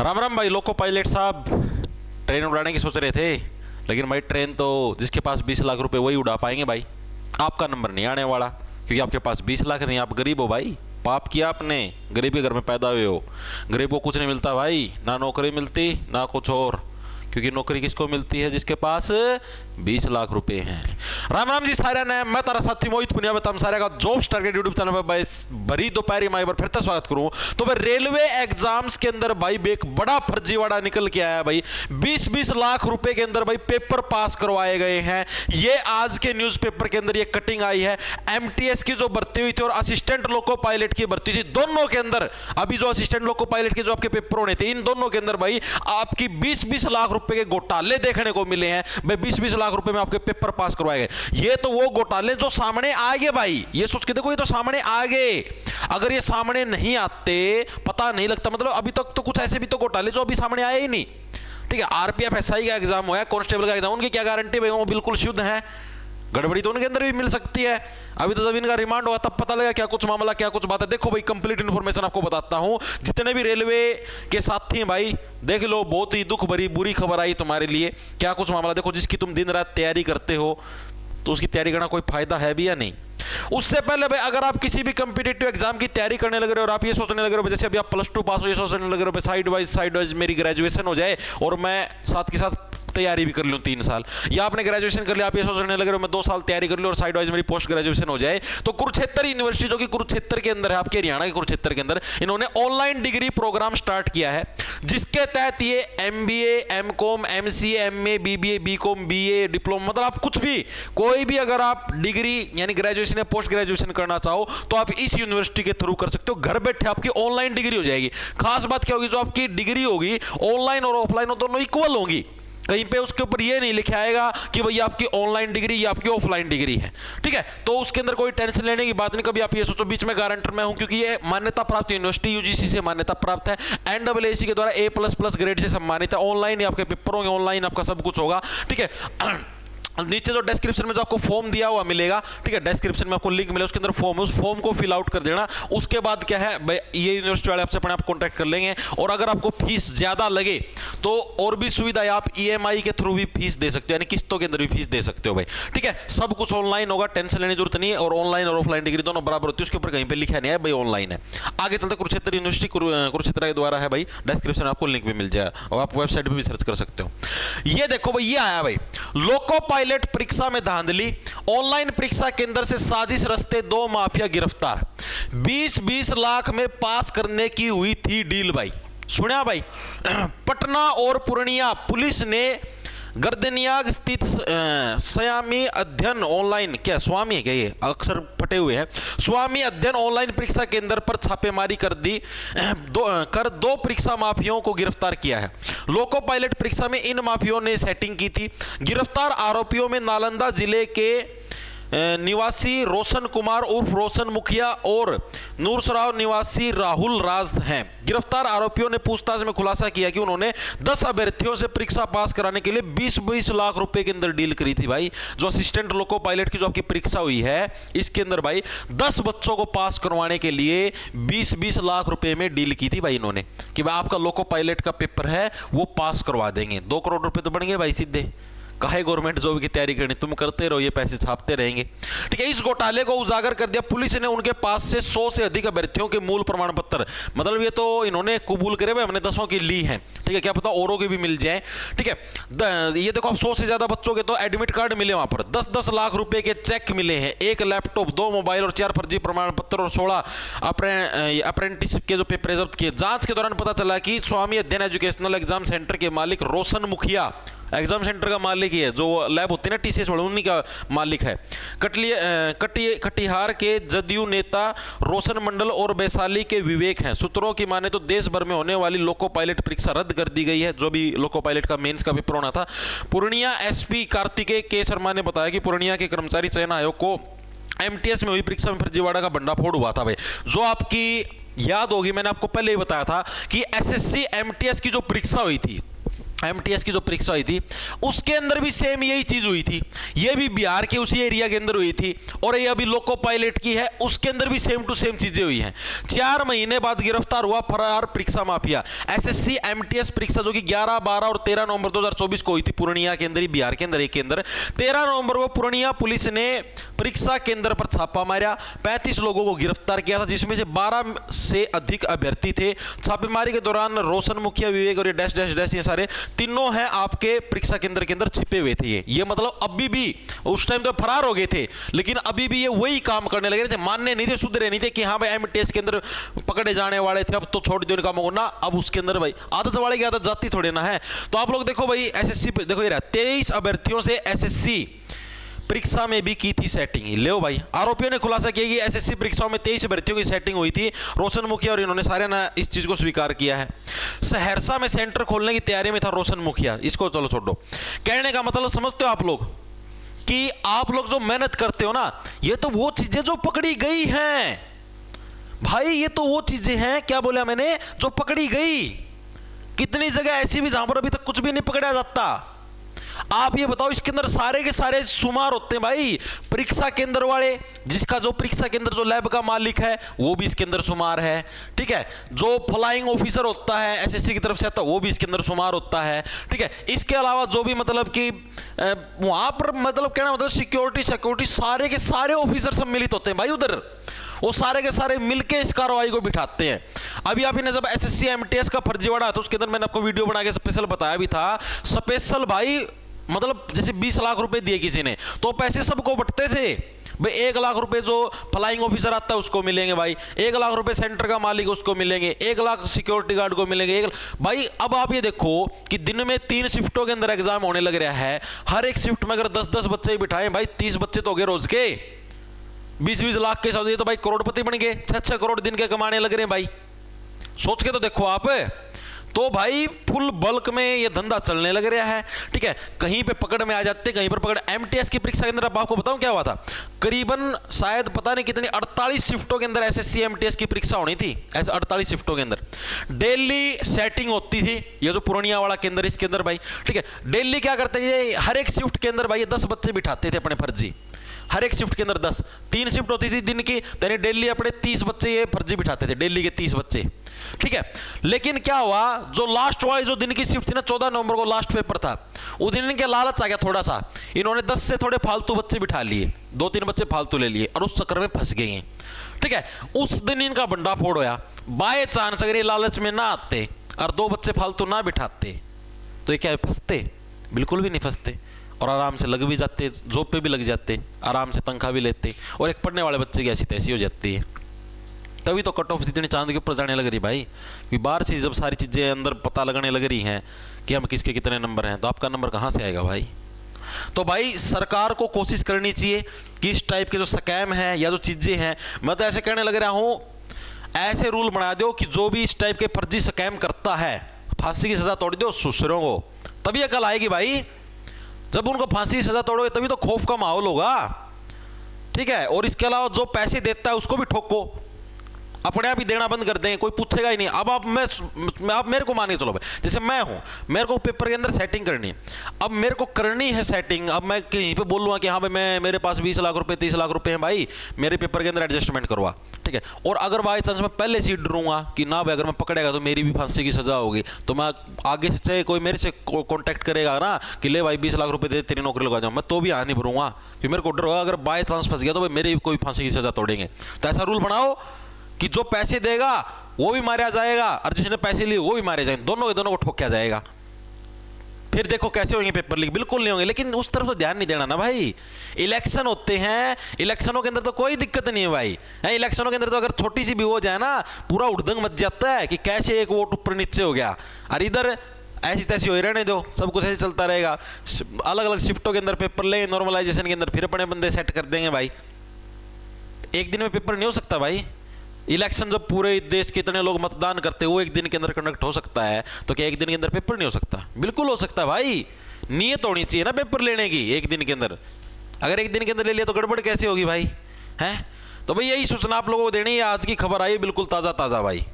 राम राम भाई। Loco pilot साहब, train उड़ाने की सोच रहे थे, लेकिन भाई ट्रेन तो जिसके पास 20 लाख रुपए वही उड़ा पाएंगे भाई। आपका नंबर नहीं आने वाला, क्योंकि आपके पास 20 लाख नहीं, आप गरीब हो भाई। पाप किया आपने, गरीब के घर में पैदा हुए हो। गरीब को कुछ नहीं मिलता भाई, ना नौकरी मिलती ना कुछ और, क्योंकि नौकरी किसको मिलती है? जिसके पास 20 लाख रुपए हैं। राम राम जी सारे ने, मैं तारा साथी मोहित पुनिया बताऊं सारे का जॉब स्टार के यूट्यूब चैनल पर भाई भरी दोपहरी मैं एक बार फिर से स्वागत करूं। तो भाई रेलवे एग्जाम्स के अंदर भाई एक बड़ा फर्जीवाड़ा निकल के आया भाई। 20-20 लाख रुपए के अंदर भाई पेपर पास करवाए गए हैं। ये आज के न्यूज़पेपर के अंदर ये कटिंग आई है। एमटीएस की जो भर्ती हुई थी और असिस्टेंट लोको पायलट की भर्ती थी, दोनों के अंदर अभी जो असिस्टेंट लोको पायलट के जो आपके पेपर होने थे, इन दोनों के अंदर भाई आपकी 20-20 लाख रुपए के घोटाले देखने को मिले हैं भाई। 20-20 लाख रुपए में आपके पेपर पास करवाए गए। ये तो वो घोटाले जो सामने आ गए भाई, ये सोच के देखो, ये तो सामने आ गए। अगर ये सामने नहीं आते पता नहीं लगता। मतलब अभी तक तो कुछ ऐसे भी तो घोटाले जो अभी सामने आए ही नहीं। ठीक है, आरपीएफ एसआई का एग्जाम हुआ है, कांस्टेबल का एग्जाम, उनकी क्या गारंटी भाई वो बिल्कुल शुद्ध है? गड़बड़ी तो उनके अंदर भी मिल सकती है। अभी तो जब इनका रिमांड हुआ तब पता लगा क्या कुछ मामला, क्या कुछ बात है। देखो भाई, कंप्लीट इन्फॉर्मेशन आपको बताता हूं। जितने भी रेलवे के साथी हैं भाई, देख लो, बहुत ही दुख भरी बुरी खबर आई तुम्हारे लिए। क्या कुछ मामला देखो, जिसकी तुम दिन रात तैयारी करते हो, तो उसकी तैयारी करना कोई फायदा है भी या नहीं? उससे पहले भाई, अगर आप किसी भी कॉम्पिटिटिव एग्जाम की तैयारी करने लग रहे हो और आप ये सोचने लग रहे हो जैसे अभी आप +2 पास हो, ये सोचने लग रहे हो साइड वाइज मेरी ग्रेजुएशन हो जाए और मैं साथ के साथ तैयारी भी कर लूं 3 साल, या आपने ग्रेजुएशन कर लिया, आप ये सोचने लग रहे हो मैं 2 साल तैयारी कर लूं और साइड वाइज मेरी पोस्ट ग्रेजुएशन हो जाए, तो कुरुक्षेत्र यूनिवर्सिटी जो कि कुरुक्षेत्र के अंदर है, आपके हरियाणा के कुरुक्षेत्र के अंदर, इन्होंने ऑनलाइन डिग्री प्रोग्राम स्टार्ट किया है, जिसके तहत ये MBA, MCOM, MCA, MA, BBA, BCom, BA, diploma, मतलब आप कुछ भी, कोई भी अगर आप डिग्री यानी ग्रेजुएशन या पोस्ट ग्रेजुएशन करना चाहो तो आप इस यूनिवर्सिटी के थ्रू कर सकते हो। घर बैठे आपकी ऑनलाइन डिग्री हो जाएगी। खास बात क्या होगी, जो आपकी डिग्री होगी ऑनलाइन और ऑफलाइन दोनों इक्वल होंगी। कहीं पे उसके ऊपर ये नहीं लिखा आएगा कि भाई आपकी ऑनलाइन डिग्री या आपकी ऑफलाइन डिग्री है। ठीक है, तो उसके अंदर कोई टेंशन लेने की बात नहीं। कभी आप ये सोचो बीच में गारंटर मैं हूं, क्योंकि ये मान्यता प्राप्त यूनिवर्सिटी, यूजीसी से मान्यता प्राप्त है, NAAC के द्वारा A++ ग्रेड से सम्मानित है। ऑनलाइन ही आपके पेपर होंगे, ऑनलाइन आपका सब कुछ होगा। ठीक है, नीचे जो डिस्क्रिप्शन में जो आपको फॉर्म दिया हुआ मिलेगा, ठीक है, डिस्क्रिप्शन में आपको लिंक मिलेगा, उसके अंदर फॉर्म है, उस फॉर्म को फिल आउट कर देना। उसके बाद क्या है भाई, ये यूनिवर्सिटी वाले आपसे अपने आप कॉन्टैक्ट कर लेंगे, और अगर आपको फीस ज्यादा लगे तो और भी सुविधा है, आप EMI के थ्रू भी फीस दे सकते हो, यानी किस्तों के अंदर भी फीस दे सकते हो भाई। ठीक है, सब कुछ ऑनलाइन होगा, टेंशन लेने की जरूरत नहीं है, और ऑनलाइन और ऑफलाइन डिग्री दोनों बराबर होती है। उसके ऊपर कहीं पे लिखा नहीं है भाई ऑनलाइन है। आगे चलते कुरुक्षेत्र यूनिवर्सिटी कुरुक्षेत्र के द्वारा है भाई, डिस्क्रिप्शन में आपको लिंक भी मिल जाएगा और आप वेबसाइट पे भी सर्च कर सकते हो। ये देखो भाई, ये आया भाई, लोको पायलट परीक्षा में धांधली, ऑनलाइन परीक्षा केंद्र से साजिश रचते 2 माफिया गिरफ्तार। 20-20 लाख में पास करने की हुई थी डील भाई। सुना भाई, पटना और पूर्णिया पुलिस ने गर्दनियाग स्थित स्वामी अध्ययन ऑनलाइन, क्या स्वामी है क्या, ये अक्सर फटे हुए हैं, स्वामी अध्ययन ऑनलाइन परीक्षा केंद्र पर छापेमारी कर दी, दो परीक्षा माफियों को गिरफ्तार किया है। लोको पायलट परीक्षा में इन माफियों ने सेटिंग की थी। गिरफ्तार आरोपियों में नालंदा जिले के निवासी रोशन कुमार उर्फ रोशन मुखिया और नूरसराव निवासी राहुल राज हैं। गिरफ्तार आरोपियों ने पूछताछ में खुलासा किया कि उन्होंने 10 अभ्यर्थियों से परीक्षा पास कराने के लिए 20-20 लाख रुपए के अंदर डील करी थी भाई। जो असिस्टेंट लोको पायलट की जो आपकी परीक्षा हुई है, इसके अंदर भाई 10 बच्चों को पास करवाने के लिए 20-20 लाख रुपए में डील की थी भाई इन्होंने, कि भाई आपका लोको पायलट का पेपर है वो पास करवा देंगे। 2 करोड़ रुपए तो बन गए भाई सीधे। काहे गवर्नमेंट जॉब की तैयारी करनी, तुम करते रहो, ये पैसे छापते रहेंगे। ठीक है, इस घोटाले को उजागर कर दिया पुलिस ने। उनके पास से 100 से अधिक अभ्यर्थियों के मूल प्रमाण पत्र, मतलब ये तो इन्होंने कबूल करे भाई हमने 10 की ली है। ठीक है, क्या पता औरों के भी मिल जाए। ठीक है, ये देखो, अब 100 से ज्यादा बच्चों के तो एडमिट कार्ड मिले, वहां पर 10-10 लाख रुपए के चेक मिले हैं, 1 लैपटॉप, 2 मोबाइल और 4 फर्जी प्रमाण पत्र और 16 अप्रेंटिसशिप के जो पेपर जब्त किए। जांच के दौरान पता चला कि स्वामी अध्ययन एजुकेशनल एग्जाम सेंटर के मालिक रोशन मुखिया, एग्जाम सेंटर का मालिक ही है, जो लैब होती है ना TCS वाले, उन्हीं का मालिक है। कटिहार के जदयू नेता रोशन मंडल और वैशाली के विवेक हैं। सूत्रों की माने तो देश भर में होने वाली लोको पायलट परीक्षा रद्द कर दी गई है, जो भी लोको पायलट का मेंस का पेपर होना था। पूर्णिया SP कार्तिकेय के शर्मा ने बताया कि पूर्णिया के कर्मचारी चयन आयोग को MTS में हुई परीक्षा में फर्जीवाड़ा का भंडाफोड़ हुआ था भाई। जो आपकी याद होगी, मैंने आपको पहले ही बताया था कि SSC MTS की जो परीक्षा हुई थी, एमटीएस की जो परीक्षा हुई थी उसके अंदर भी सेम यही चीज हुई थी। ये भी बिहार के उसी एरिया के अंदर हुई थी, और ये अभी लोको पायलट की है, उसके अंदर भी सेम टू सेम चीजें हुई हैं। 4 महीने बाद गिरफ्तार हुआ फरार परीक्षा माफिया। एसएससी एमटीएस परीक्षा जो कि 11, 12 और 13 नवंबर 2024 को हुई थी पूर्णिया के अंदर ही, बिहार के अंदर एक के अंदर। 13 नवंबर को पूर्णिया पुलिस ने परीक्षा केंद्र पर छापा मारा, 35 लोगों को गिरफ्तार किया था, जिसमें से 12 से अधिक अभ्यर्थी थे। छापेमारी के दौरान रोशन मुखिया, विवेक और ये डैश डैश डैश ये सारे तीनों हैं आपके परीक्षा केंद्र के अंदर छिपे हुए थे। ये मतलब अभी भी, उस टाइम तो फरार हो गए थे, लेकिन अभी भी ये वही काम करने लगे थे, मानने नहीं थे, सुधरे नहीं थे कि हाँ भाई एमटीएस के अंदर पकड़े जाने वाले थे, अब तो छोड़ दो इनका मोहना, अब उसके अंदर भाई आदत वाले की आदत जाती थोड़ी ना है। तो आप लोग देखो भाई एसएससी पे देखो, ये रहा 23 अभ्यर्थियों से एसएससी परीक्षा में भी की थी सेटिंग। ले भाई, आरोपियों ने खुलासा किया कि एसएससी परीक्षाओं में 23 भर्तियों की सेटिंग हुई थी। रोशन मुखिया और इन्होंने सारे ना इस चीज को स्वीकार किया है। सहरसा में सेंटर खोलने की तैयारी में था रोशन मुखिया, इसको चलो छोड़ो। कहने का मतलब समझते हो आप लोग कि आप लोग जो मेहनत करते हो ना, ये तो वो चीजें जो पकड़ी गई हैं भाई, ये तो वो चीजें हैं, क्या बोला मैंने, जो पकड़ी गई। कितनी जगह ऐसी भी जहां पर अभी तक कुछ भी नहीं पकड़ा जाता। आप ये बताओ, इसके अंदर सारे के सारे शुमार होते हैं भाई। परीक्षा केंद्र वाले, जिसका जो परीक्षा केंद्र जो लैब का मालिक है वो भी इसके अंदर शुमार है, ठीक है। जो फ्लाइंग ऑफिसर होता है एसएससी की तरफ से आता है वो भी इसके अंदर शुमार होता है, ठीक है। इसके अलावा जो भी मतलब कि वहां पर मतलब कहना मतलब सिक्योरिटी सारे के सारे ऑफिसर सम्मिलित होते हैं भाई उधर, वो सारे के सारे मिलके इस कार्रवाई को बिठाते हैं। अभी आप ने जब एसएससी एमटीएस का फर्जीवाड़ा था उसके अंदर मैंने आपको वीडियो बना के स्पेशल बताया भी था। स्पेशल भाई मतलब जैसे 20 लाख रुपए दिए किसी ने तो पैसे सबको बंटते थे भाई। 1 लाख रुपए जो फ्लाइंग ऑफिसर आता है उसको मिलेंगे भाई, 1 लाख रुपए सेंटर का मालिक उसको मिलेंगे, 1 लाख सिक्योरिटी गार्ड को मिलेंगे, भाई। अब आप ये देखो कि दिन में 3 शिफ्टों के अंदर एग्जाम होने लग रहा है। हर एक शिफ्ट में अगर 10-10 बच्चे बिठाए भाई, 30 बच्चे तो हो गए रोज के, 20-20 लाख के हिसाब से तो भाई करोड़पति बन गए, 6-6 करोड़ दिन के कमाने लग रहे हैं भाई। सोच के तो देखो आप, तो भाई फुल बल्क में ये धंधा चलने लग रहा है, ठीक है। कहीं पे पकड़ में आ जाते, कहीं पर पकड़। एमटीएस की परीक्षा के अंदर अब आपको बताऊं क्या हुआ था, करीबन शायद पता नहीं कितनी 48 शिफ्टों के अंदर एसएससी एमटीएस की परीक्षा होनी थी। ऐसे 48 शिफ्टों के अंदर डेली सेटिंग होती थी। ये जो पूर्णिया वाला केंद्र इसके अंदर भाई, ठीक है, डेली क्या करते हैं, हर एक शिफ्ट के अंदर भाई 10 बच्चे बिठाते थे अपने फर्जी। हर एक शिफ्ट के अंदर 10, 3 शिफ्ट होती थी दिन की, यानी डेली अपने 30 बच्चे ये फर्जी बिठाते थे, डेली के 30 बच्चे, ठीक है। लेकिन क्या हुआ, जो लास्ट वाली जो दिन की शिफ्ट थी ना, 14 नवंबर को लास्ट पेपर था, उस दिन इनके लालच आ गया थोड़ा सा, इन्होंने 10 से थोड़े फालतू बच्चे बिठा लिए, 2-3 बच्चे फालतू ले लिए और उस चक्कर में फंस गए हैं, ठीक है। उस दिन इनका बंडा फोड़ होया। बाय चांस अगर ये लालच में ना आते और 2 बच्चे फालतू ना बिठाते तो ये क्या फंसते? बिल्कुल भी नहीं फंसते, और आराम से लग भी जाते, जॉब पे भी लग जाते, आराम से तनख्वाह भी लेते, और एक पढ़ने वाले बच्चे की ऐसी तैसी हो जाती है। तभी तो कट ऑफ इतनी चांद के ऊपर जाने लग रही भाई, कि बाहर से जब सारी चीज़ें अंदर पता लगने लग रही हैं कि हम किसके कितने नंबर हैं, तो आपका नंबर कहाँ से आएगा भाई। तो भाई सरकार को कोशिश करनी चाहिए कि इस टाइप के जो स्कैम हैं या जो चीज़ें हैं, मैं तो ऐसे कहने लग रहा हूँ, ऐसे रूल बना दो कि जो भी इस टाइप के फर्जी स्कैम करता है फांसी की सज़ा तोड़ दो सुसरों को, तभी अकल आएगी भाई। जब उनको फांसी की सजा तोड़ोगे तभी तो खौफ का माहौल होगा, ठीक है। और इसके अलावा जो पैसे देता है उसको भी ठोको, अपने आप ही देना बंद कर दें, कोई पूछेगा ही नहीं। अब आप मेरे को मान के चलो भाई, जैसे मैं हूं, मेरे को पेपर के अंदर सेटिंग करनी है, अब मेरे को करनी है सेटिंग। अब मैं कहीं पे बोलूँगा कि हाँ भाई मेरे पास 20 लाख रुपए 30 लाख रुपए हैं भाई, मेरे पेपर के अंदर एडजस्टमेंट करवा, ठीक है। और अगर बाई चांस मैं पहले से डरूंगा कि ना भाई अगर मैं पकड़ेगा तो मेरी भी फांसी की सजा होगी, तो मैं आगे से चाहे कोई मेरे से कॉन्टैक्ट करेगा ना कि ले भाई 20 लाख रुपए दे तेरी नौकरी लगा जाऊँ, मैं तो भी नहीं भरूंगा, कि मेरे को डर होगा अगर बाई चांस फंस गया तो भाई मेरी भी कोई फांसी की सजा तोड़ेंगे। तो ऐसा रूल बनाओ कि जो पैसे देगा वो भी मारा जाएगा और जिसने पैसे लिए वो भी मारे जाएंगे, दोनों के दोनों को ठोका जाएगा। फिर देखो कैसे होंगे पेपर लीक, बिल्कुल नहीं होंगे। लेकिन उस तरफ तो ध्यान नहीं देना ना भाई, इलेक्शन होते हैं, इलेक्शनों के अंदर तो कोई दिक्कत नहीं है भाई। इलेक्शनों के अंदर तो अगर छोटी सी भी हो जाए ना, पूरा उड़दंग मच जाता है कि कैसे एक वोट ऊपर नीचे हो गया, और इधर ऐसी तैसी हो रहने दो, सब कुछ ऐसे चलता रहेगा। अलग अलग शिफ्टों के अंदर पेपर ले, नॉर्मलाइजेशन के अंदर फिर अपने बंदे सेट कर देंगे भाई। एक दिन में पेपर नहीं हो सकता भाई। इलेक्शन जब पूरे देश के इतने लोग मतदान करते हैं वो एक दिन के अंदर कंडक्ट हो सकता है, तो क्या एक दिन के अंदर पेपर नहीं हो सकता? बिल्कुल हो सकता है भाई। नियत होनी चाहिए ना पेपर लेने की एक दिन के अंदर। अगर एक दिन के अंदर ले लिया तो गड़बड़ कैसे होगी भाई, हैं? तो भाई यही सूचना आप लोगों को देनी है। आज की खबर आई बिल्कुल ताज़ा ताज़ा भाई।